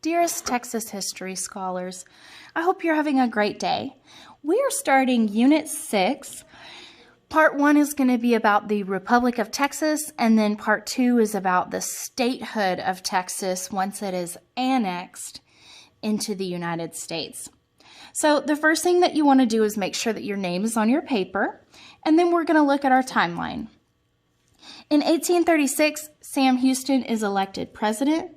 Dearest Texas history scholars, I hope you're having a great day. We are starting Unit 6. Part 1 is going to be about the Republic of Texas, and then Part 2 is about the statehood of Texas once it is annexed into the United States. So the first thing that you want to do is make sure that your name is on your paper, and then we're going to look at our timeline. In 1836, Sam Houston is elected president.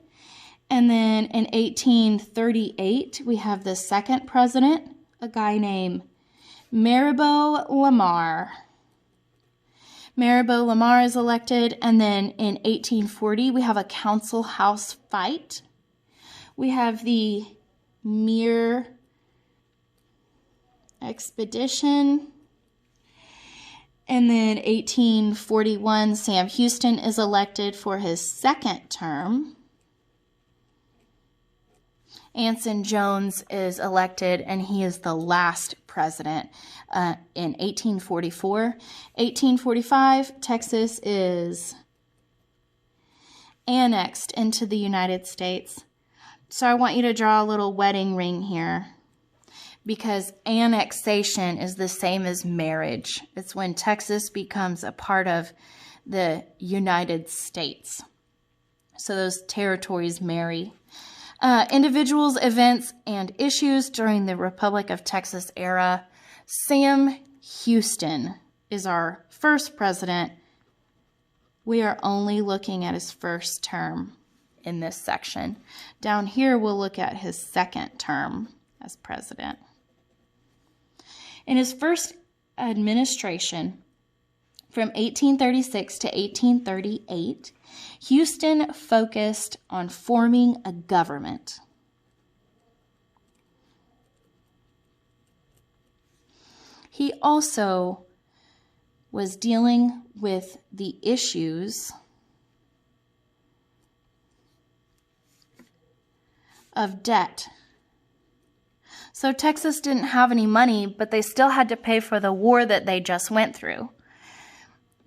And then in 1838, we have the second president, a guy named Maribel Lamar. Maribel Lamar is elected. And then in 1840, we have a council house fight. We have the Mir expedition. And then 1841, Sam Houston is elected for his second term. Anson Jones is elected, and he is the last president in 1844. 1845, Texas is annexed into the United States. So I want you to draw a little wedding ring here, because annexation is the same as marriage. It's when Texas becomes a part of the United States. So those territories marry. Individuals, events, and issues during the Republic of Texas era. Sam Houston is our first president. We are only looking at his first term in this section. Down here, we'll look at his second term as president. In his first administration, from 1836 to 1838, Houston focused on forming a government. He also was dealing with the issues of debt. So Texas didn't have any money, but they still had to pay for the war that they just went through.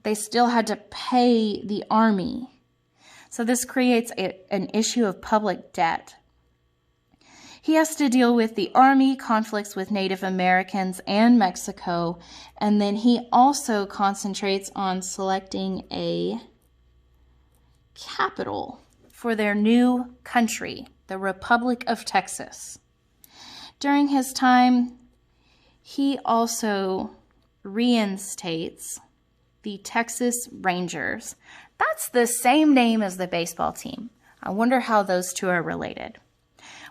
They still had to pay the army. So this creates an issue of public debt. He has to deal with the army, conflicts with Native Americans and Mexico, and then he also concentrates on selecting a capital for their new country, the Republic of Texas. During his time, he also reinstates the Texas Rangers. That's the same name as the baseball team. I wonder how those two are related.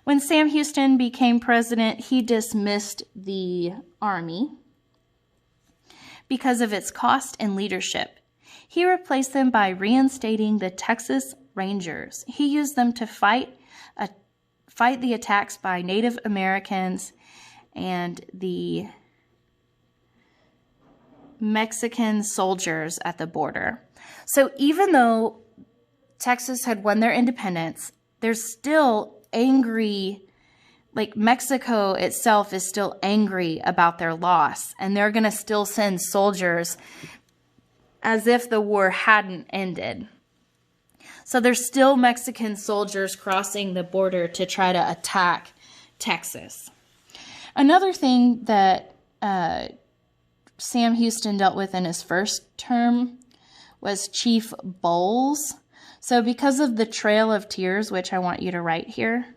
When Sam Houston became president, he dismissed the Army because of its cost and leadership. He replaced them by reinstating the Texas Rangers. He used them to fight the attacks by Native Americans and the Mexican soldiers at the border. So even though Texas had won their independence, there's still angry, like Mexico itself is still angry about their loss, and they're going to still send soldiers as if the war hadn't ended. So there's still Mexican soldiers crossing the border to try to attack Texas. Another thing that Sam Houston dealt with in his first term was Chief Bowles. So because of the Trail of Tears, which I want you to write here,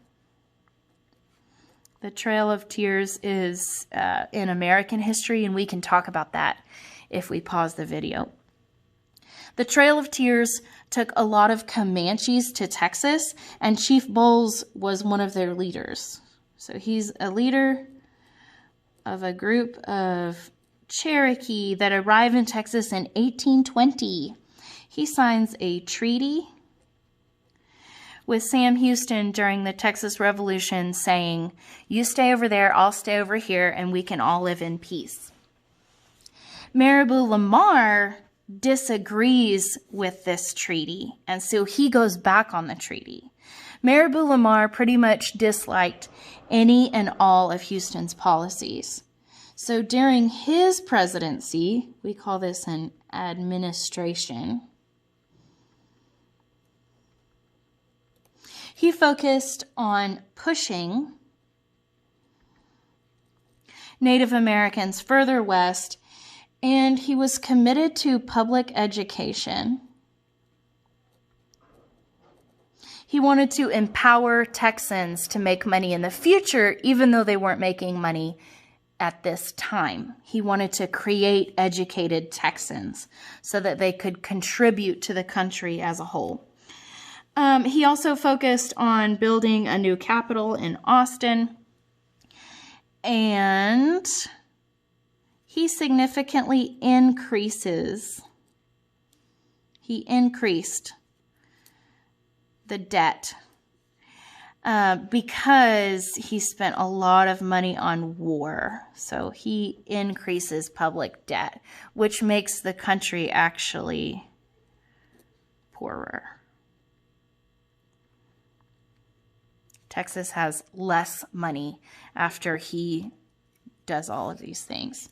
the Trail of Tears is in American history, and we can talk about that if we pause the video. The Trail of Tears took a lot of Comanches to Texas, and Chief Bowles was one of their leaders. So he's a leader of a group of Cherokee that arrived in Texas in 1820. He signs a treaty with Sam Houston during the Texas Revolution saying, you stay over there, I'll stay over here, and we can all live in peace. Maribel Lamar disagrees with this treaty, and so he goes back on the treaty. Maribel Lamar pretty much disliked any and all of Houston's policies. So during his presidency, we call this an administration, He focused on pushing Native Americans further west, and he was committed to public education. He wanted to empower Texans to make money in the future, even though they weren't making money at this time. He wanted to create educated Texans so that they could contribute to the country as a whole. He also focused on building a new capital in Austin, and he significantly increased the debt because he spent a lot of money on war. So he increases public debt, which makes the country actually poorer. Texas has less money after he does all of these things.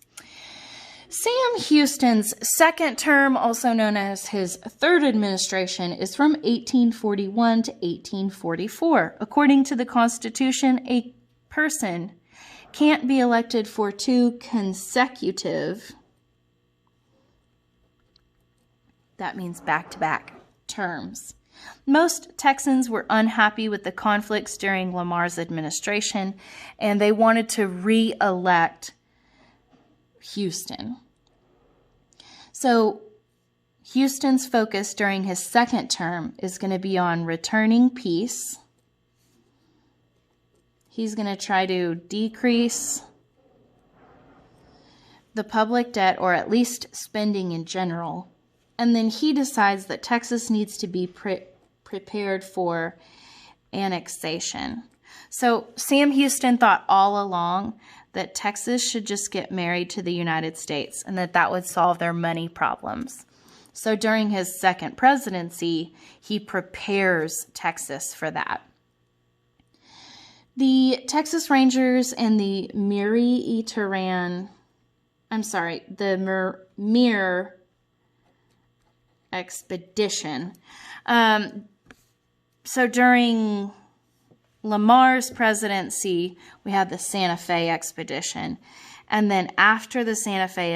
Sam Houston's second term, also known as his third administration, is from 1841 to 1844. According to the Constitution, a person can't be elected for 2 consecutive, that means back-to-back terms. Most Texans were unhappy with the conflicts during Lamar's administration, and they wanted to re-elect Houston. So Houston's focus during his second term is going to be on returning peace. He's going to try to decrease the public debt, or at least spending in general. And then he decides that Texas needs to be prepared for annexation. So Sam Houston thought all along that Texas should just get married to the United States and that would solve their money problems. So during his second presidency, he prepares Texas for that. The Texas Rangers and the Mir expedition. So during Lamar's presidency, we had the Santa Fe expedition. And then after the Santa Fe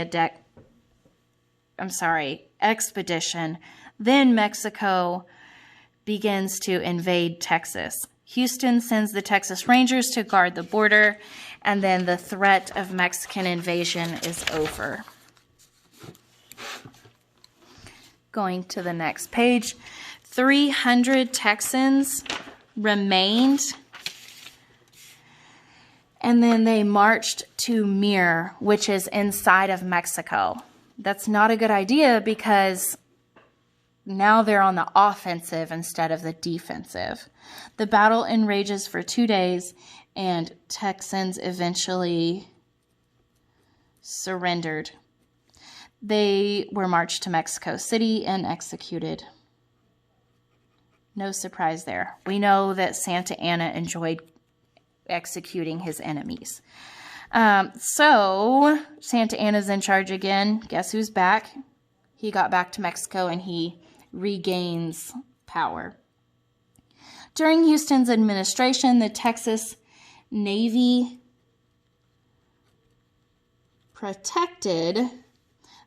expedition, then Mexico begins to invade Texas. Houston sends the Texas Rangers to guard the border, and then the threat of Mexican invasion is over. Going to the next page, 300 Texans remained, and then they marched to Mir, which is inside of Mexico. That's not a good idea because now they're on the offensive instead of the defensive. The battle enrages for 2 days, and Texans eventually surrendered. They were marched to Mexico City and executed. No surprise there. We know that Santa Anna enjoyed executing his enemies. So Santa Anna's in charge again. Guess who's back? He got back to Mexico and he regains power. During Houston's administration, the Texas Navy protected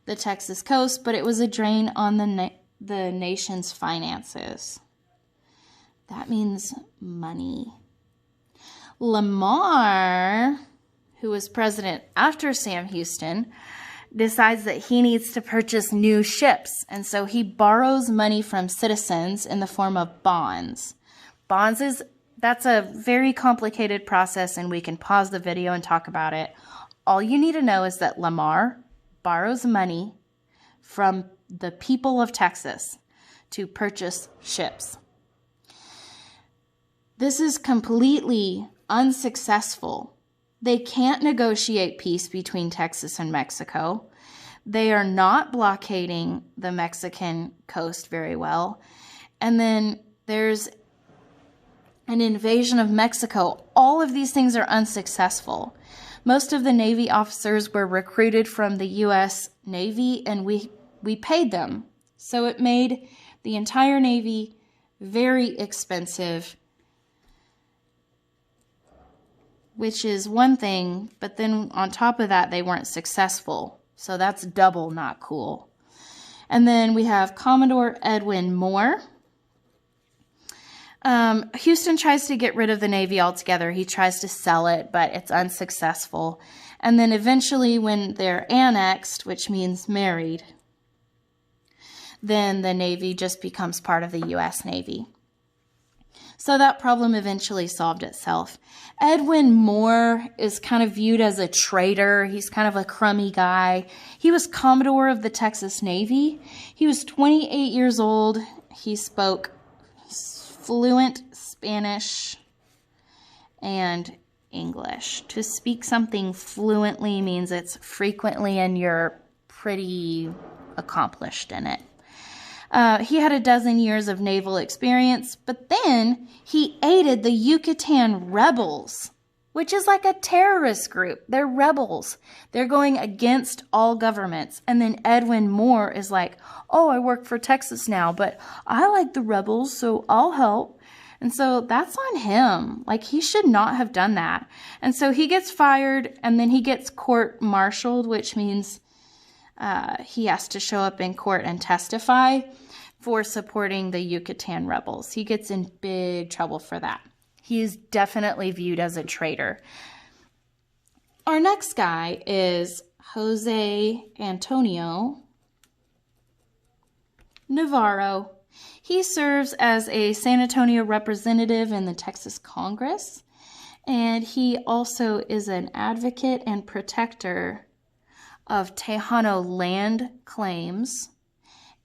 the Texas coast, but it was a drain on the nation's finances. That means money. Lamar, who was president after Sam Houston, decides that he needs to purchase new ships. And so he borrows money from citizens in the form of bonds. That's a very complicated process, and we can pause the video and talk about it. All you need to know is that Lamar borrows money from the people of Texas to purchase ships. This is completely unsuccessful. They can't negotiate peace between Texas and Mexico. They are not blockading the Mexican coast very well. And then there's an invasion of Mexico. All of these things are unsuccessful. Most of the Navy officers were recruited from the U.S. Navy, and we paid them. So it made the entire Navy very expensive which is one thing, but then on top of that, they weren't successful. So that's double not cool. And then we have Commodore Edwin Moore. Houston tries to get rid of the Navy altogether. He tries to sell it, but it's unsuccessful. And then eventually when they're annexed, which means married, then the Navy just becomes part of the U.S. Navy. So that problem eventually solved itself. Edwin Moore is kind of viewed as a traitor. He's kind of a crummy guy. He was Commodore of the Texas Navy. He was 28 years old. He spoke fluent Spanish and English. To speak something fluently means it's frequently and you're pretty accomplished in it. He had a dozen years of naval experience, but then he aided the Yucatan rebels, which is like a terrorist group. They're rebels. They're going against all governments. And then Edwin Moore is like, oh, I work for Texas now, but I like the rebels, so I'll help. And so that's on him. Like, he should not have done that. And so he gets fired, and then he gets court-martialed, which means he has to show up in court and testify for supporting the Yucatan rebels. He gets in big trouble for that. He is definitely viewed as a traitor. Our next guy is Jose Antonio Navarro. He serves as a San Antonio representative in the Texas Congress, and he also is an advocate and protector of Tejano land claims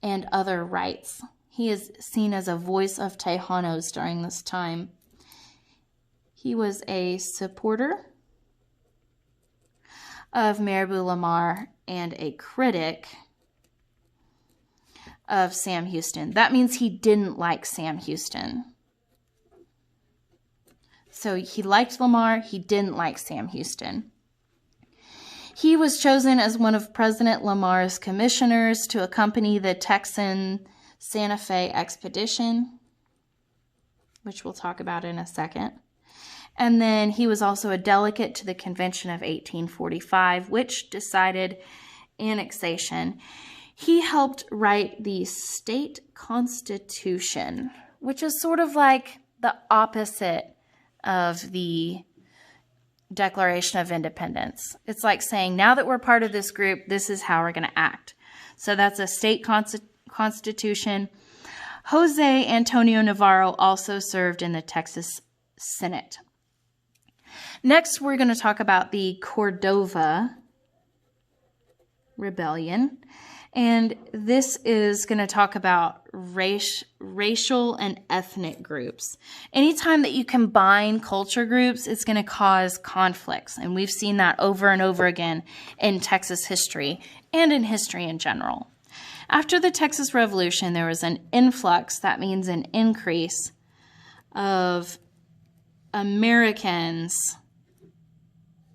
and other rights. He is seen as a voice of Tejanos during this time. He was a supporter of Maribel Lamar and a critic of Sam Houston. That means he didn't like Sam Houston. So he liked Lamar, he didn't like Sam Houston. He was chosen as one of President Lamar's commissioners to accompany the Texan Santa Fe expedition, which we'll talk about in a second. And then he was also a delegate to the Convention of 1845, which decided annexation. He helped write the state constitution, which is sort of like the opposite of the Declaration of Independence. It's like saying, now that we're part of this group, this is how we're going to act. So that's a state constitution. Jose Antonio Navarro also served in the Texas Senate. Next, we're going to talk about the Cordova Rebellion. And this is going to talk about racial and ethnic groups. Anytime that you combine culture groups, it's going to cause conflicts. And we've seen that over and over again in Texas history and in history in general. After the Texas Revolution, there was an influx, that means an increase, of Americans,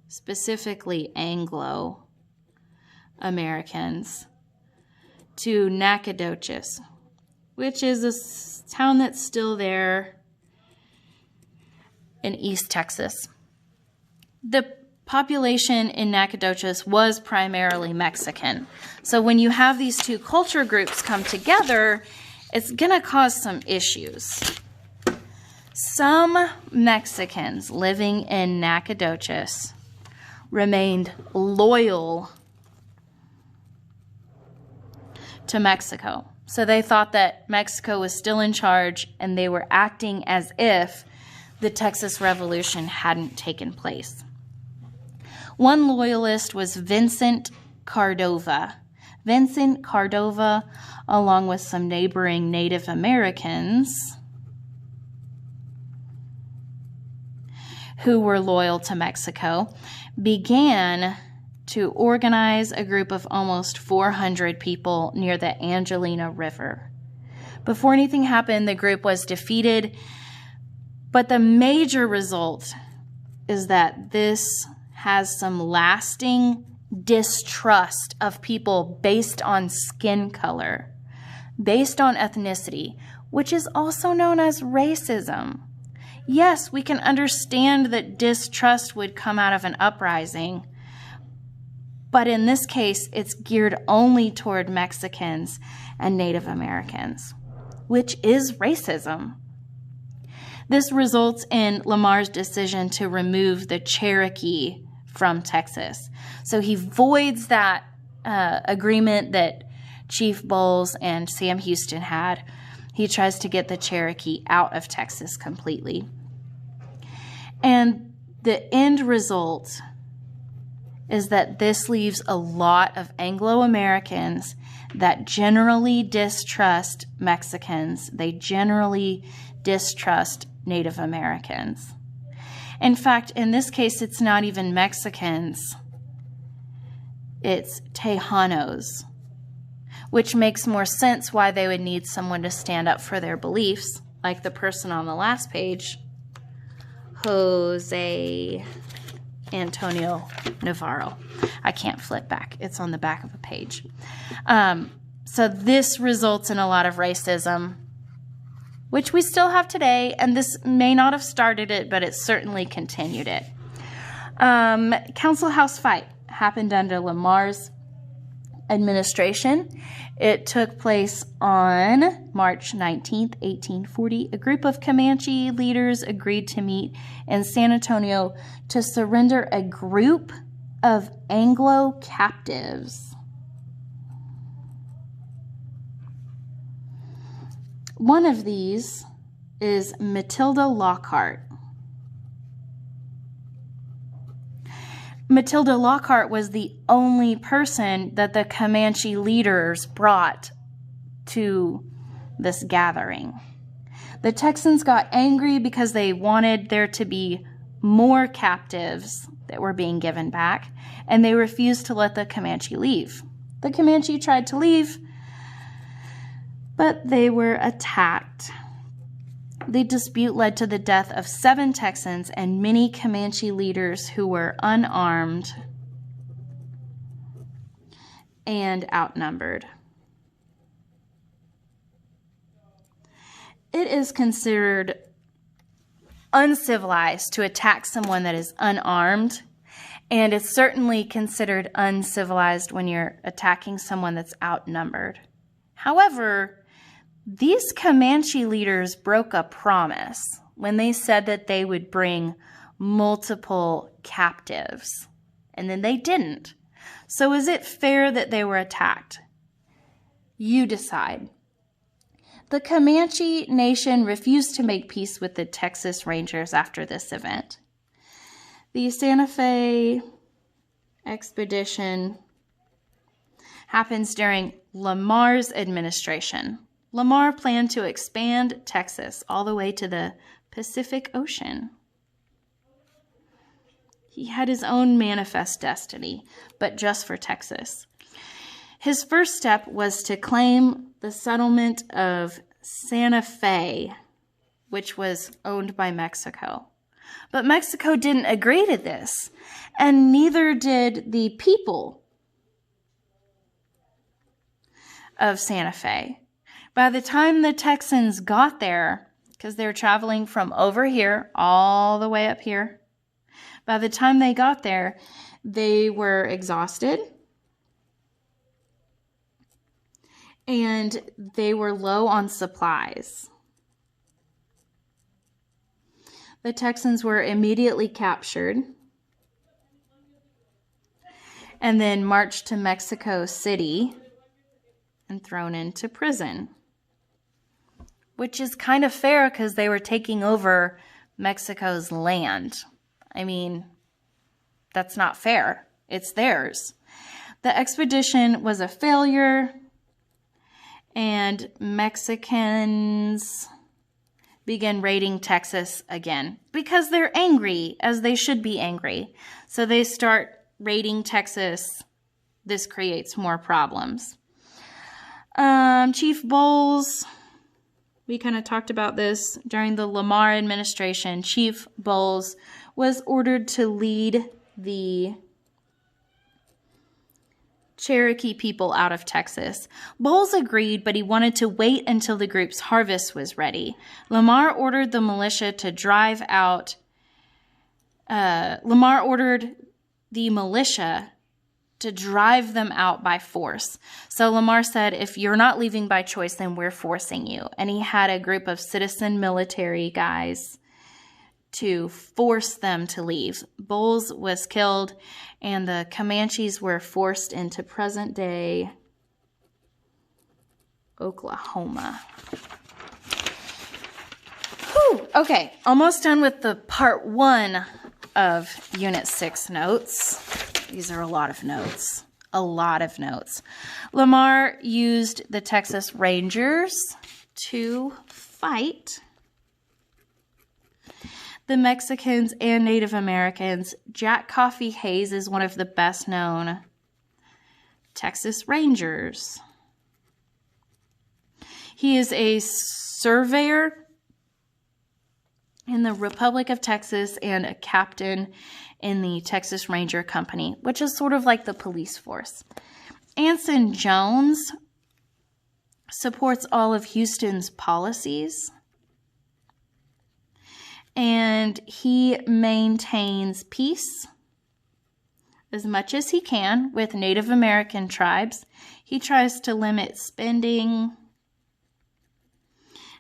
specifically Anglo-Americans, to Nacogdoches, which is a town that's still there in East Texas. The population in Nacogdoches was primarily Mexican. So when you have these two culture groups come together, it's going to cause some issues. Some Mexicans living in Nacogdoches remained loyal to Mexico. So they thought that Mexico was still in charge and they were acting as if the Texas Revolution hadn't taken place. One loyalist was Vincent Cardova. Vincent Cardova, along with some neighboring Native Americans who were loyal to Mexico, began to organize a group of almost 400 people near the Angelina River. Before anything happened, the group was defeated, but the major result is that this has some lasting distrust of people based on skin color, based on ethnicity, which is also known as racism. Yes, we can understand that distrust would come out of an uprising, but in this case, it's geared only toward Mexicans and Native Americans, which is racism. This results in Lamar's decision to remove the Cherokee from Texas. So he voids that agreement that Chief Bowles and Sam Houston had. He tries to get the Cherokee out of Texas completely. And the end result is that this leaves a lot of Anglo-Americans that generally distrust Mexicans. They generally distrust Native Americans. In fact, in this case, it's not even Mexicans. It's Tejanos, which makes more sense why they would need someone to stand up for their beliefs, like the person on the last page, Jose Antonio Navarro. I can't flip back. It's on the back of a page. So this results in a lot of racism, which we still have today, and this may not have started it, but it certainly continued it. Council House fight happened under Lamar's administration. It took place on March 19th, 1840. A group of Comanche leaders agreed to meet in San Antonio to surrender a group of Anglo captives. One of these is Matilda Lockhart. Matilda Lockhart was the only person that the Comanche leaders brought to this gathering. The Texans got angry because they wanted there to be more captives that were being given back, and they refused to let the Comanche leave. The Comanche tried to leave, but they were attacked. The dispute led to the death of 7 Texans and many Comanche leaders who were unarmed and outnumbered. It is considered uncivilized to attack someone that is unarmed, and it's certainly considered uncivilized when you're attacking someone that's outnumbered. However, these Comanche leaders broke a promise when they said that they would bring multiple captives, and then they didn't. So is it fair that they were attacked? You decide. The Comanche Nation refused to make peace with the Texas Rangers after this event. The Santa Fe expedition happens during Lamar's administration. Lamar planned to expand Texas all the way to the Pacific Ocean. He had his own manifest destiny, but just for Texas. His first step was to claim the settlement of Santa Fe, which was owned by Mexico. But Mexico didn't agree to this, and neither did the people of Santa Fe. By the time the Texans got there, because they were traveling from over here all the way up here, by the time they got there, they were exhausted and they were low on supplies. The Texans were immediately captured and then marched to Mexico City and thrown into prison. Which is kind of fair because they were taking over Mexico's land. I mean, that's not fair. It's theirs. The expedition was a failure, and Mexicans began raiding Texas again because they're angry, as they should be angry. So they start raiding Texas. This creates more problems. Chief Bowles, we kind of talked about this during the Lamar administration. Chief Bowles was ordered to lead the Cherokee people out of Texas. Bowles agreed, but he wanted to wait until the group's harvest was ready. Lamar ordered the militia to drive out. Lamar ordered the militia to drive them out by force. So Lamar said, if you're not leaving by choice, then we're forcing you. And he had a group of citizen military guys to force them to leave. Bowles was killed, and the Comanches were forced into present-day Oklahoma. Whew, okay, almost done with the part 1 of Unit 6 notes. These are a lot of notes. A lot of notes. Lamar used the Texas Rangers to fight the Mexicans and Native Americans. Jack Coffee Hayes is one of the best known Texas Rangers. He is a surveyor in the Republic of Texas and a captain in the Texas Ranger Company, which is sort of like the police force. Anson Jones supports all of Houston's policies, and he maintains peace as much as he can with Native American tribes. He tries to limit spending,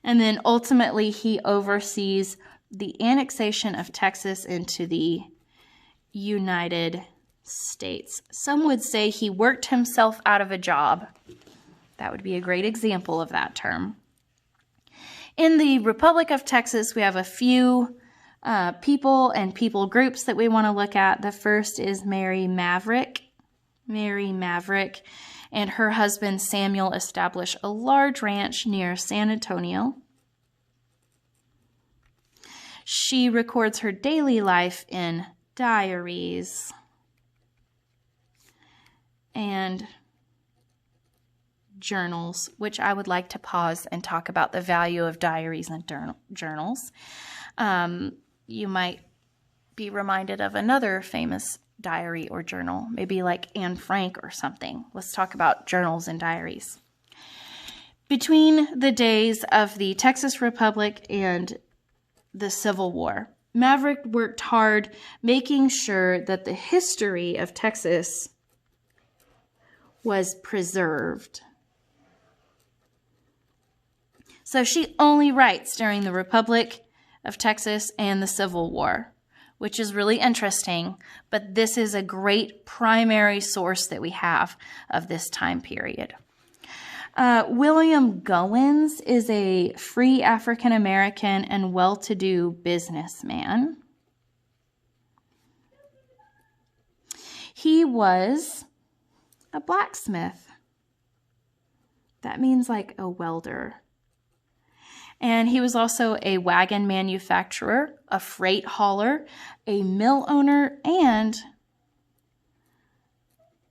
and then ultimately he oversees the annexation of Texas into the United States. Some would say he worked himself out of a job. That would be a great example of that term. In the Republic of Texas, we have a few people and people groups that we want to look at. The first is Mary Maverick. Mary Maverick and her husband Samuel established a large ranch near San Antonio. She records her daily life in Diaries and journals, which I would like to pause and talk about the value of diaries and journals. You might be reminded of another famous diary or journal, maybe like Anne Frank or something. Let's talk about journals and diaries. Between the days of the Texas Republic and the Civil War, Maverick worked hard making sure that the history of Texas was preserved. So she only writes during the Republic of Texas and the Civil War, which is really interesting, but this is a great primary source that we have of this time period. William Goins is a free African-American and well-to-do businessman. He was a blacksmith. That means like a welder. And he was also a wagon manufacturer, a freight hauler, a mill owner, and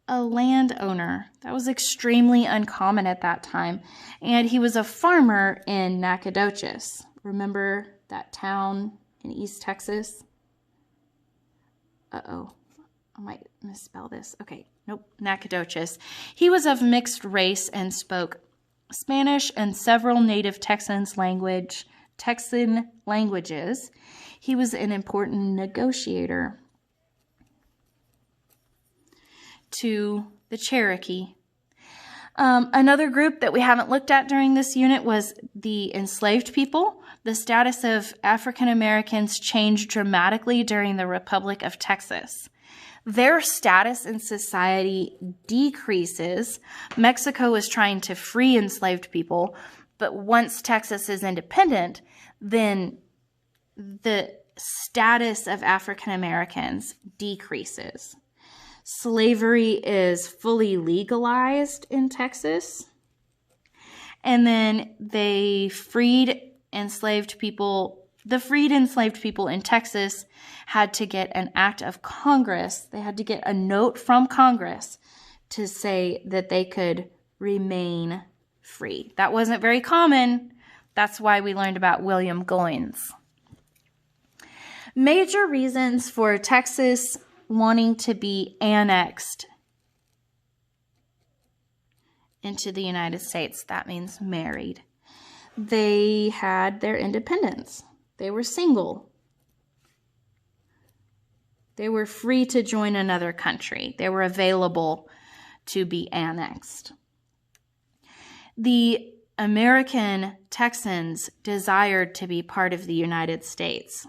a landowner. That was extremely uncommon at that time. And he was a farmer in Nacogdoches. Remember that town in East Texas? Uh-oh, I might misspell this. Okay, nope, Nacogdoches. He was of mixed race and spoke Spanish and several native Texan languages. He was an important negotiator to the Cherokee. Another group that we haven't looked at during this unit was the enslaved people. The status of African Americans changed dramatically during the Republic of Texas. Their status in society decreases. Mexico is trying to free enslaved people, but once Texas is independent, then the status of African Americans decreases. Slavery is fully legalized in Texas, and then they freed enslaved people. The freed enslaved people in Texas had to get an act of Congress. They had to get a note from Congress to say that they could remain free. That wasn't very common. That's why we learned about William Goins. Major reasons for Texas wanting to be annexed into the United States. That means married. They had their independence. They were single. They were free to join another country. They were available to be annexed. The American Texans desired to be part of the United States.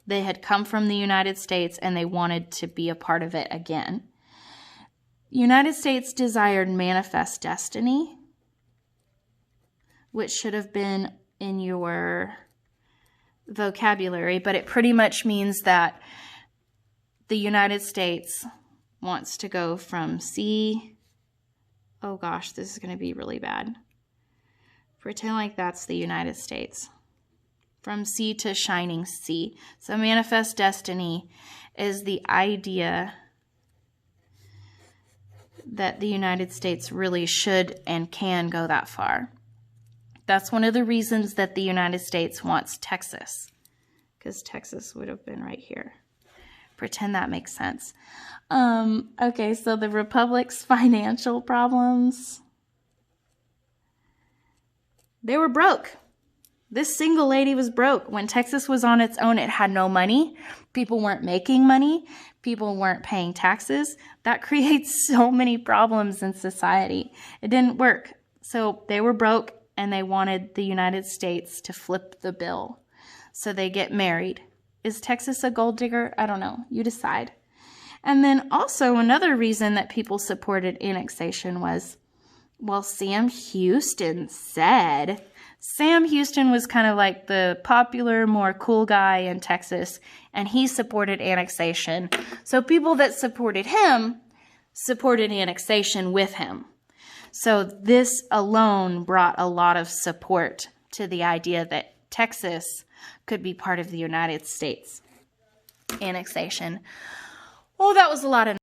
They had come from the United States and they wanted to be a part of it again. United States desired manifest destiny, which should have been in your vocabulary, but it pretty much means that the United States wants to go from sea. Oh gosh, this is going to be really bad. Pretend like that's the United States. From sea to shining sea. So manifest destiny is the idea that the United States really should and can go that far. That's one of the reasons that the United States wants Texas, because Texas would have been right here. Pretend that makes sense. Okay, so the Republic's financial problems. They were broke. This single lady was broke. When Texas was on its own, it had no money. People weren't making money. People weren't paying taxes. That creates so many problems in society. It didn't work. So they were broke and they wanted the United States to flip the bill. So they get married. Is Texas a gold digger? I don't know. You decide. And then also another reason that people supported annexation was, well, Sam Houston said. Sam Houston was kind of like the popular, more cool guy in Texas, and he supported annexation. So people that supported him supported annexation with him. So this alone brought a lot of support to the idea that Texas could be part of the United States. Annexation. Oh, that was a lot of